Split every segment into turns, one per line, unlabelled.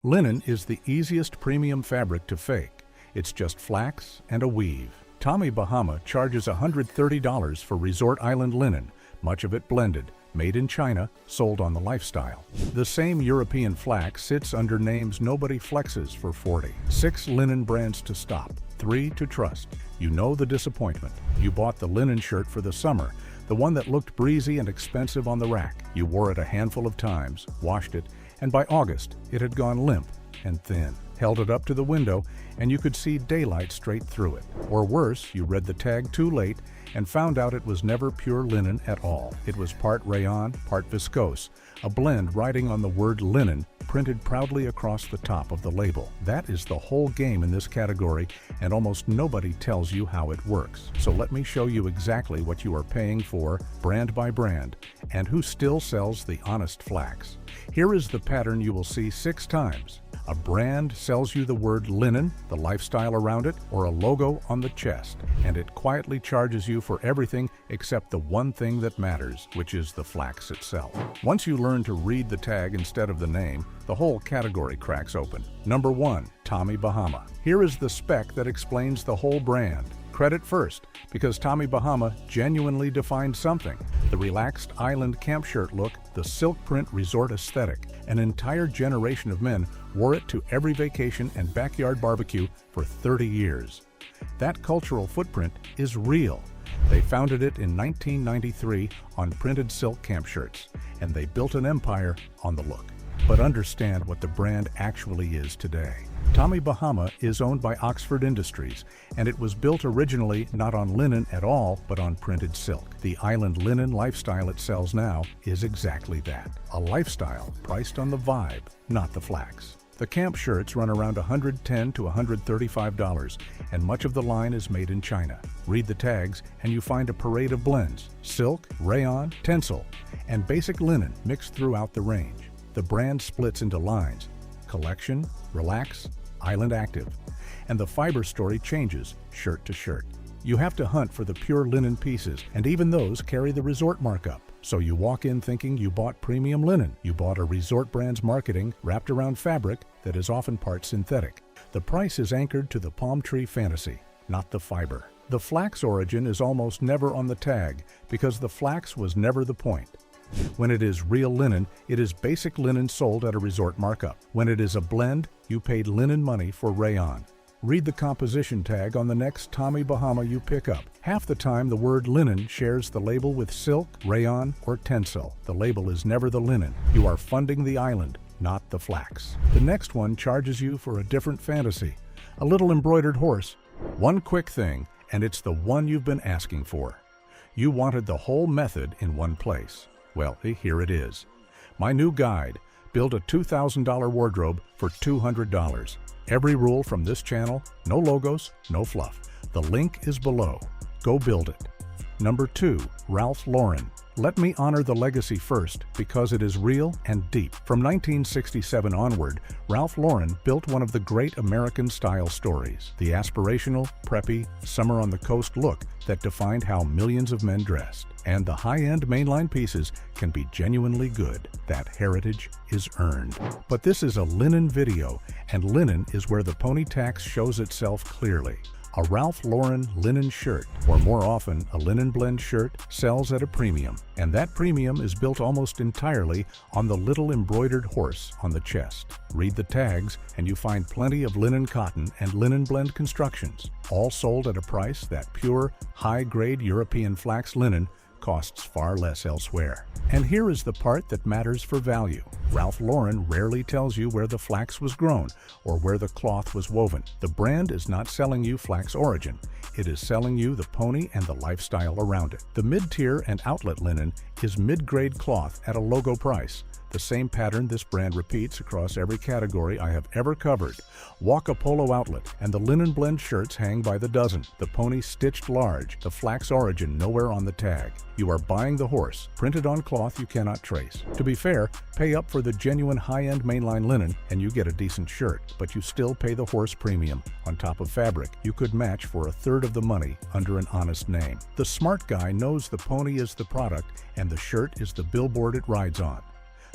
Linen is the easiest premium fabric to fake. It's just flax and a weave. Tommy Bahama charges $130 for resort island linen, much of it blended, made in China, sold on the lifestyle. The same European flax sits under names nobody flexes for $40. 6 linen brands to stop, 3 to trust. You know the disappointment. You bought the linen shirt for the summer, the one that looked breezy and expensive on the rack. You wore it a handful of times, washed it, and by August, it had gone limp and thin. Held it up to the window, and you could see daylight straight through it. Or worse, you read the tag too late and found out it was never pure linen at all. It was part rayon, part viscose, a blend riding on the word linen printed proudly across the top of the label. That is the whole game in this category, and almost nobody tells you how it works. So let me show you exactly what you are paying for, brand by brand, and who still sells the honest flax. Here is the pattern you will see 6 times. A brand sells you the word linen, the lifestyle around it, or a logo on the chest, and it quietly charges you for everything except the one thing that matters, which is the flax itself. Once you learn to read the tag instead of the name, the whole category cracks open. Number 1. Tommy Bahama. Here is the spec that explains the whole brand. Credit first, because Tommy Bahama genuinely defined something. The relaxed island camp shirt look, the silk print resort aesthetic. An entire generation of men wore it to every vacation and backyard barbecue for 30 years. That cultural footprint is real. They founded it in 1993 on printed silk camp shirts, and they built an empire on the look. But understand what the brand actually is today. Tommy Bahama is owned by Oxford Industries, and it was built originally not on linen at all, but on printed silk. The island linen lifestyle it sells now is exactly that, a lifestyle priced on the vibe, not the flax. The camp shirts run around $110 to $135, and much of the line is made in China. Read the tags, and you find a parade of blends: silk, rayon, tencel, and basic linen mixed throughout the range. The brand splits into lines: collection, relax, island active, and the fiber story changes shirt to shirt. You have to hunt for the pure linen pieces, and even those carry the resort markup. So you walk in thinking you bought premium linen. You bought a resort brand's marketing wrapped around fabric that is often part synthetic. The price is anchored to the palm tree fantasy, not the fiber. The flax origin is almost never on the tag because the flax was never the point. When it is real linen, it is basic linen sold at a resort markup. When it is a blend, you paid linen money for rayon. Read the composition tag on the next Tommy Bahama you pick up. Half the time the word linen shares the label with silk, rayon, or tencel. The label is never the linen. You are funding the island, not the flax. The next one charges you for a different fantasy, a little embroidered horse. One quick thing, and it's the one you've been asking for. You wanted the whole method in one place. Well, here it is. My new guide, build a $2,000 wardrobe for $200. Every rule from this channel, no logos, no fluff. The link is below. Go build it. Number 2, Ralph Lauren. Let me honor the legacy first because it is real and deep. From 1967 onward, Ralph Lauren built one of the great American style stories, the aspirational, preppy, summer on the coast look that defined how millions of men dressed. And the high-end mainline pieces can be genuinely good. That heritage is earned. But this is a linen video, and linen is where the pony tax shows itself clearly. A Ralph Lauren linen shirt, or more often a linen blend shirt, sells at a premium, and that premium is built almost entirely on the little embroidered horse on the chest. Read the tags, and you find plenty of linen cotton and linen blend constructions, all sold at a price that pure, high-grade European flax linen costs far less elsewhere. And here is the part that matters for value. Ralph Lauren rarely tells you where the flax was grown or where the cloth was woven. The brand is not selling you flax origin. It is selling you the pony and the lifestyle around it. The mid-tier and outlet linen is mid-grade cloth at a logo price. The same pattern this brand repeats across every category I have ever covered. Walk a polo outlet, and the linen blend shirts hang by the dozen. The pony stitched large, the flax origin nowhere on the tag. You are buying the horse, printed on cloth you cannot trace. To be fair, pay up for the genuine high-end mainline linen and you get a decent shirt, but you still pay the horse premium on top of fabric you could match for a third of the money under an honest name. The smart guy knows the pony is the product and the shirt is the billboard it rides on.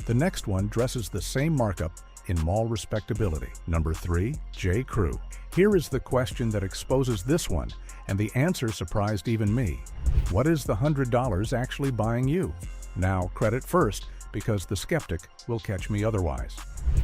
The next one dresses the same markup, in mall respectability. Number 3. J.Crew. Here is the question that exposes this one, and the answer surprised even me. What is the $100 actually buying you? Now, credit first, because the skeptic will catch me otherwise.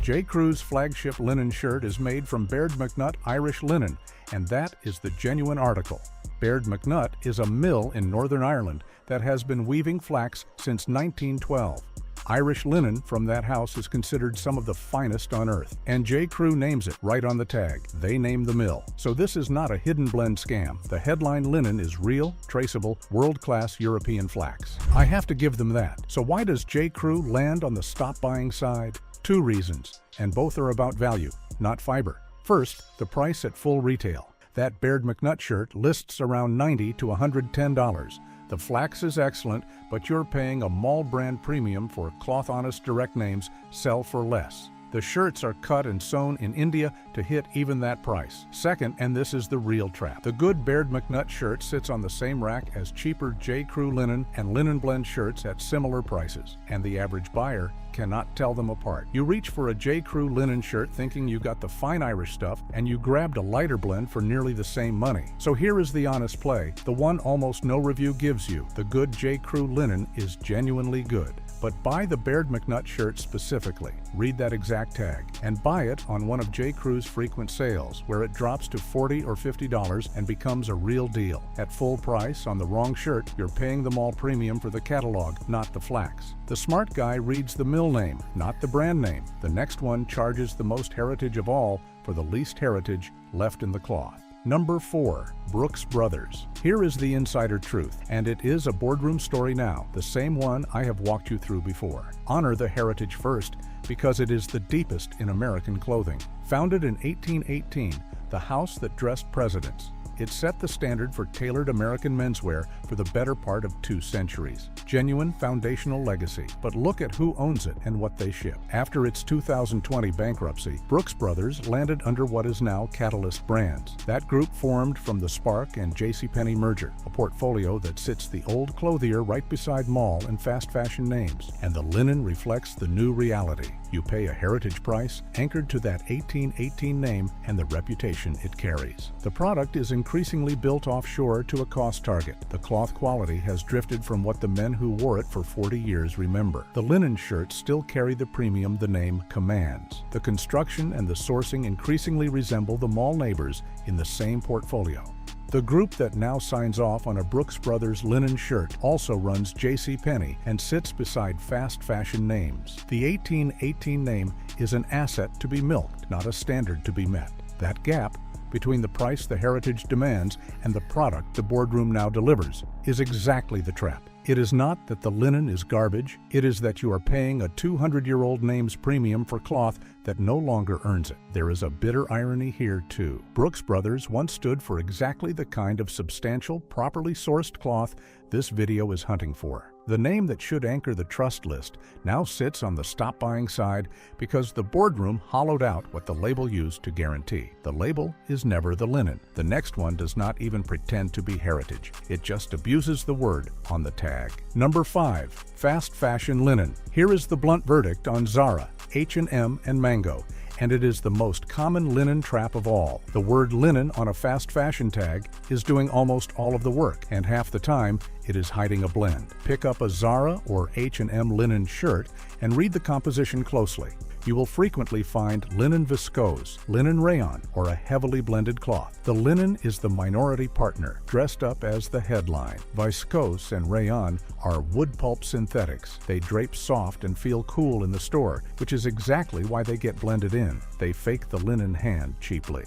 J.Crew's flagship linen shirt is made from Baird McNutt Irish linen, and that is the genuine article. Baird McNutt is a mill in Northern Ireland that has been weaving flax since 1912. Irish linen from that house is considered some of the finest on earth, and J.Crew names it right on the tag. They name the mill. So this is not a hidden blend scam. The headline linen is real, traceable, world-class European flax. I have to give them that. So why does J.Crew land on the stop buying side? 2 reasons, and both are about value, not fiber. First, the price at full retail. That Baird McNutt shirt lists around $90 to $110. The flax is excellent, but you're paying a mall brand premium for cloth-honest direct names sell for less. The shirts are cut and sewn in India to hit even that price. Second, and this is the real trap, the good Baird McNutt shirt sits on the same rack as cheaper J.Crew linen and linen blend shirts at similar prices, and the average buyer cannot tell them apart. You reach for a J.Crew linen shirt thinking you got the fine Irish stuff, and you grabbed a lighter blend for nearly the same money. So here is the honest play, the one almost no review gives you. The good J.Crew linen is genuinely good. But buy the Baird McNutt shirt specifically, read that exact tag, and buy it on one of J.Crew's frequent sales, where it drops to $40 or $50 and becomes a real deal. At full price on the wrong shirt, you're paying the mall premium for the catalog, not the flax. The smart guy reads the mill name, not the brand name. The next one charges the most heritage of all for the least heritage left in the cloth. Number 4. Brooks Brothers. Here is the insider truth, and it is a boardroom story now, the same one I have walked you through before. Honor the heritage first, because it is the deepest in American clothing. Founded in 1818, the house that dressed presidents, it set the standard for tailored American menswear for the better part of 2 centuries. Genuine foundational legacy. But look at who owns it and what they ship. After its 2020 bankruptcy, Brooks Brothers landed under what is now Catalyst Brands. That group formed from the Spark and JCPenney merger, a portfolio that sits the old clothier right beside mall and fast fashion names. And the linen reflects the new reality. You pay a heritage price anchored to that 1818 name and the reputation it carries. The product is increasingly built offshore to a cost target. The cloth quality has drifted from what the men who wore it for 40 years remember. The linen shirts still carry the premium the name commands. The construction and the sourcing increasingly resemble the mall neighbors in the same portfolio. The group that now signs off on a Brooks Brothers linen shirt also runs JCPenney and sits beside fast fashion names. The 1818 name is an asset to be milked, not a standard to be met. That gap between the price the heritage demands and the product the boardroom now delivers is exactly the trap. It is not that the linen is garbage, it is that you are paying a 200-year-old name's premium for cloth that no longer earns it. There is a bitter irony here too. Brooks Brothers once stood for exactly the kind of substantial, properly sourced cloth this video is hunting for. The name that should anchor the trust list now sits on the stop buying side because the boardroom hollowed out what the label used to guarantee. The label is never the linen. The next one does not even pretend to be heritage. It just abuses the word on the tag. Number 5. Fast fashion linen. Here is the blunt verdict on Zara, H&M and Mango, and it is the most common linen trap of all. The word linen on a fast fashion tag is doing almost all of the work, and half the time it is hiding a blend. Pick up a Zara or H&M linen shirt and read the composition closely. You will frequently find linen-viscose, linen rayon, or a heavily blended cloth. The linen is the minority partner, dressed up as the headline. Viscose and rayon are wood pulp synthetics. They drape soft and feel cool in the store, which is exactly why they get blended in. They fake the linen hand cheaply.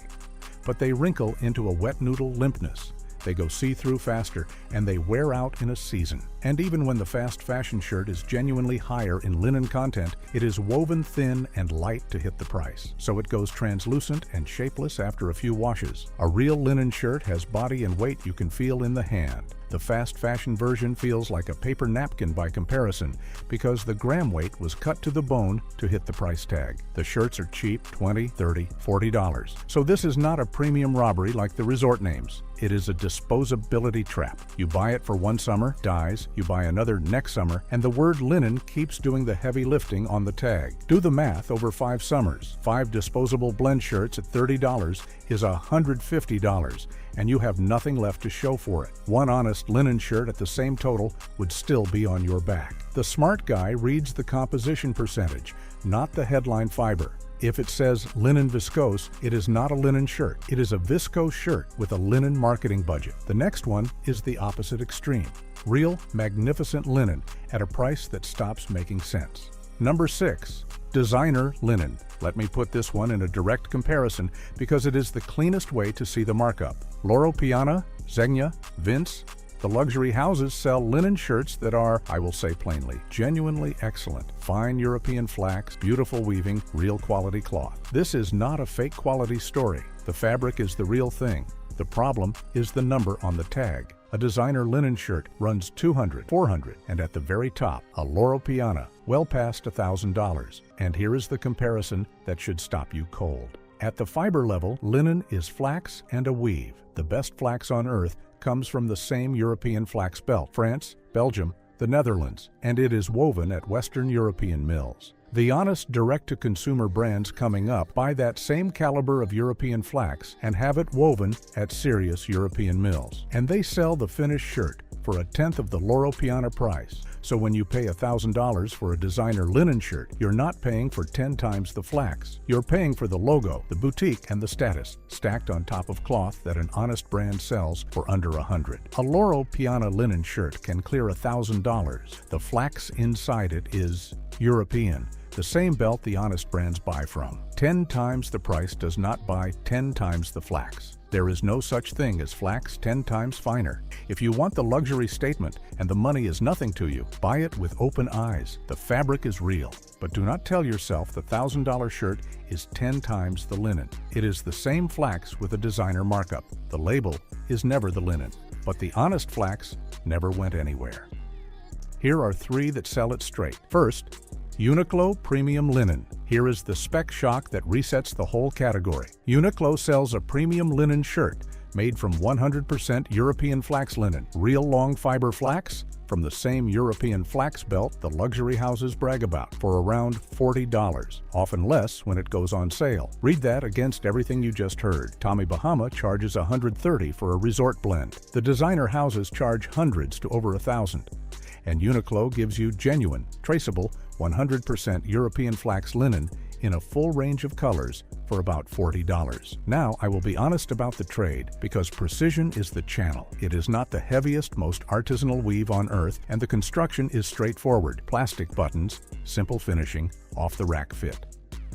But they wrinkle into a wet noodle limpness. They go see-through faster, and they wear out in a season. And even when the fast fashion shirt is genuinely higher in linen content, it is woven thin and light to hit the price. So it goes translucent and shapeless after a few washes. A real linen shirt has body and weight you can feel in the hand. The fast fashion version feels like a paper napkin by comparison because the gram weight was cut to the bone to hit the price tag. The shirts are cheap, $20, $30, $40. So this is not a premium robbery like the resort names. It is a disposability trap. You buy it for one summer, dies, you buy another next summer, and the word linen keeps doing the heavy lifting on the tag. Do the math over 5 summers. 5 disposable blend shirts at $30 is $150, and you have nothing left to show for it. One honest linen shirt at the same total would still be on your back. The smart guy reads the composition percentage, not the headline fiber. If it says linen-viscose, it is not a linen shirt. It is a viscose shirt with a linen marketing budget. The next one is the opposite extreme. Real, magnificent linen at a price that stops making sense. Number 6. Designer linen. Let me put this one in a direct comparison because it is the cleanest way to see the markup. Loro Piana, Zegna, Vince. The luxury houses sell linen shirts that are, I will say plainly, genuinely excellent. Fine European flax, beautiful weaving, real quality cloth. This is not a fake quality story. The fabric is the real thing. The problem is the number on the tag. A designer linen shirt runs $200, $400, and at the very top, a Loro Piana, well past $1,000. And here is the comparison that should stop you cold. At the fiber level, linen is flax and a weave. The best flax on earth comes from the same European Flax Belt, France, Belgium, the Netherlands, and it is woven at Western European mills. The honest direct-to-consumer brands coming up buy that same caliber of European flax and have it woven at serious European mills. And they sell the finished shirt for 1/10 of the Loro Piana price. So when you pay $1,000 for a designer linen shirt, you're not paying for 10 times the flax. You're paying for the logo, the boutique, and the status, stacked on top of cloth that an honest brand sells for under $100. A Loro Piana linen shirt can clear $1,000. The flax inside it is European, the same belt the honest brands buy from. 10 times the price does not buy 10 times the flax. There is no such thing as flax 10 times finer. If you want the luxury statement and the money is nothing to you, buy it with open eyes. The fabric is real. But do not tell yourself the $1,000 shirt is 10 times the linen. It is the same flax with a designer markup. The label is never the linen, but the honest flax never went anywhere. Here are 3 that sell it straight. First, Uniqlo Premium Linen. Here is the spec shock that resets the whole category. Uniqlo sells a premium linen shirt made from 100% European flax linen, real long fiber flax from the same European Flax Belt the luxury houses brag about, for around $40, often less when it goes on sale. Read that against everything you just heard. Tommy Bahama charges $130 for a resort blend. The designer houses charge hundreds to over $1,000. And Uniqlo gives you genuine, traceable, 100% European flax linen in a full range of colors for about $40. Now, I will be honest about the trade because precision is the channel. It is not the heaviest, most artisanal weave on earth, and the construction is straightforward. Plastic buttons, simple finishing, off-the-rack fit.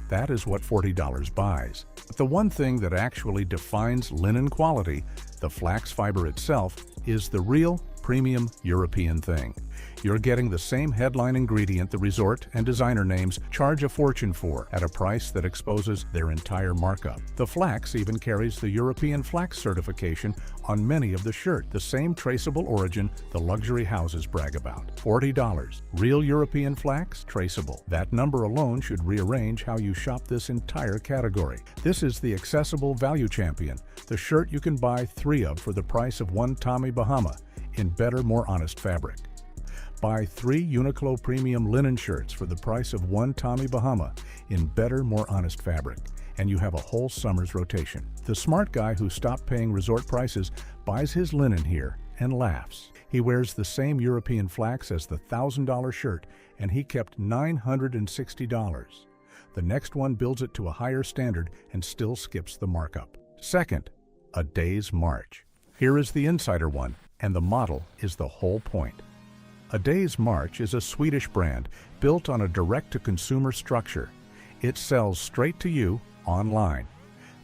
That is what $40 buys. But the one thing that actually defines linen quality, the flax fiber itself, is the real premium European thing. You're getting the same headline ingredient the resort and designer names charge a fortune for at a price that exposes their entire markup. The flax even carries the European Flax certification on many of the shirt, the same traceable origin the luxury houses brag about. $40. Real European flax, traceable. That number alone should rearrange how you shop this entire category. This is the accessible value champion, the shirt you can buy 3 of for the price of one Tommy Bahama in better, more honest fabric. Buy 3 Uniqlo Premium Linen shirts for the price of one Tommy Bahama in better, more honest fabric, and you have a whole summer's rotation. The smart guy who stopped paying resort prices buys his linen here and laughs. He wears the same European flax as the $1,000 shirt, and he kept $960. The next one builds it to a higher standard and still skips the markup. Second, a day's march. Here is the insider one, and the model is the whole point. A Day's March is a Swedish brand built on a direct-to-consumer structure. It sells straight to you online.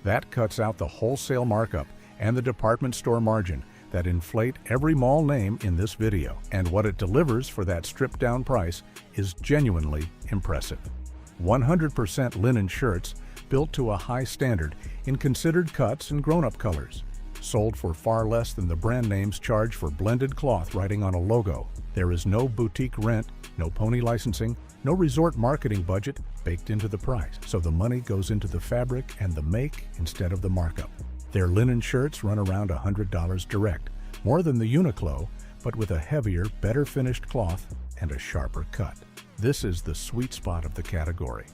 That cuts out the wholesale markup and the department store margin that inflate every mall name in this video. And what it delivers for that stripped-down price is genuinely impressive. 100% linen shirts built to a high standard in considered cuts and grown-up colors. sold for far less than the brand names charge for blended cloth riding on a logo. There is no boutique rent, no pony licensing, no resort marketing budget baked into the price, so the money goes into the fabric and the make instead of the markup. Their linen shirts run around $100 direct, more than the Uniqlo, but with a heavier, better finished cloth and a sharper cut. This is the sweet spot of the category.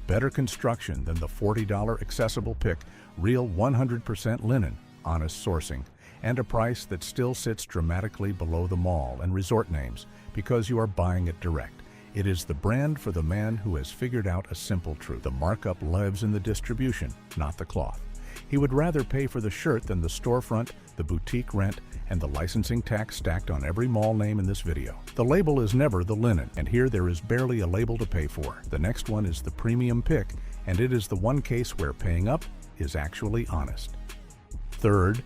Better construction than the $40 accessible pick, real 100% linen, honest sourcing, and a price that still sits dramatically below the mall and resort names because you are buying it direct. It is the brand for the man who has figured out a simple truth. The markup lives in the distribution, not the cloth. He would rather pay for the shirt than the storefront, the boutique rent, and the licensing tax stacked on every mall name in this video. The label is never the linen, and here there is barely a label to pay for. The next one is the premium pick, and it is the one case where paying up is actually honest. Third,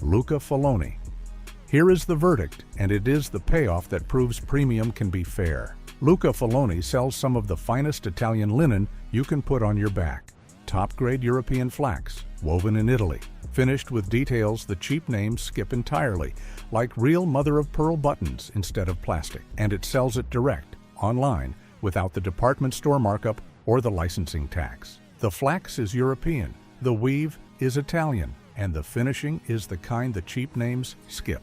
Luca Faloni. Here is the verdict, and it is the payoff that proves premium can be fair. Luca Faloni sells some of the finest Italian linen you can put on your back. Top-grade European flax, woven in Italy, finished with details the cheap names skip entirely, like real mother-of-pearl buttons instead of plastic. And it sells it direct, online, without the department store markup or the licensing tax. The flax is European, the weave is Italian, and the finishing is the kind the cheap names skip.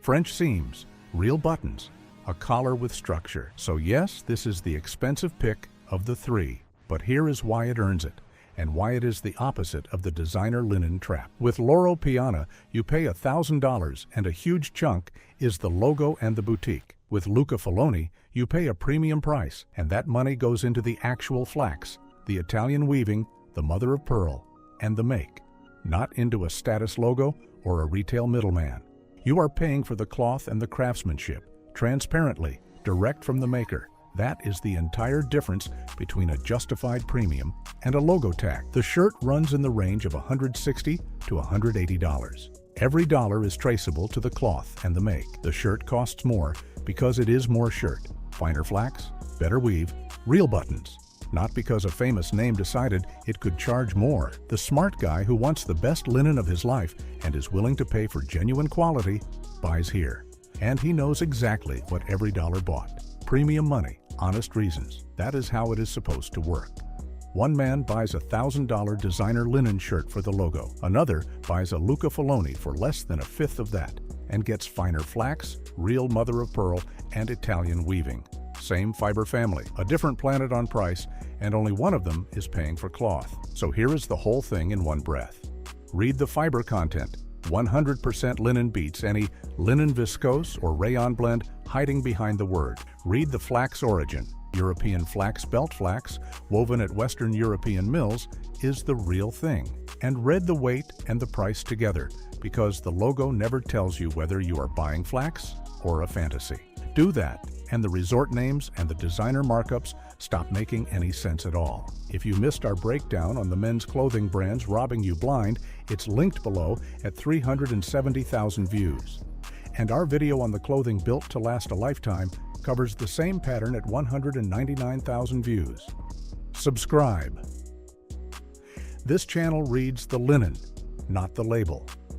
French seams, real buttons, a collar with structure. So yes, this is the expensive pick of the three, but here is why it earns it, and why it is the opposite of the designer linen trap. With Loro Piana, you pay $1,000 and a huge chunk is the logo and the boutique. With Luca Faloni, you pay a premium price, and that money goes into the actual flax, the Italian weaving, the mother of pearl, and the make, not into a status logo or a retail middleman. You are paying for the cloth and the craftsmanship, transparently, direct from the maker. That is the entire difference between a justified premium and a logo tag. The shirt runs in the range of $160 to $180. Every dollar is traceable to the cloth and the make. The shirt costs more because it is more shirt, finer flax, better weave, real buttons. Not because a famous name decided it could charge more. The smart guy who wants the best linen of his life and is willing to pay for genuine quality buys here. And he knows exactly what every dollar bought. Premium money, honest reasons. That is how it is supposed to work. One man buys a $1,000 designer linen shirt for the logo. Another buys a Luca Faloni for less than a fifth of that and gets finer flax, real mother of pearl, and Italian weaving. Same fiber family, a different planet on price, and only one of them is paying for cloth. So here is the whole thing in one breath. Read the fiber content. 100% linen beats any linen-viscose or rayon blend hiding behind the word. Read the flax origin. European Flax Belt flax, woven at Western European mills, is the real thing. And read the weight and the price together, because the logo never tells you whether you are buying flax or a fantasy. Do that, and the resort names and the designer markups stop making any sense at all. If you missed our breakdown on the men's clothing brands robbing you blind, it's linked below at 370,000 views. And our video on the clothing built to last a lifetime covers the same pattern at 199,000 views. Subscribe. This channel reads the linen, not the label.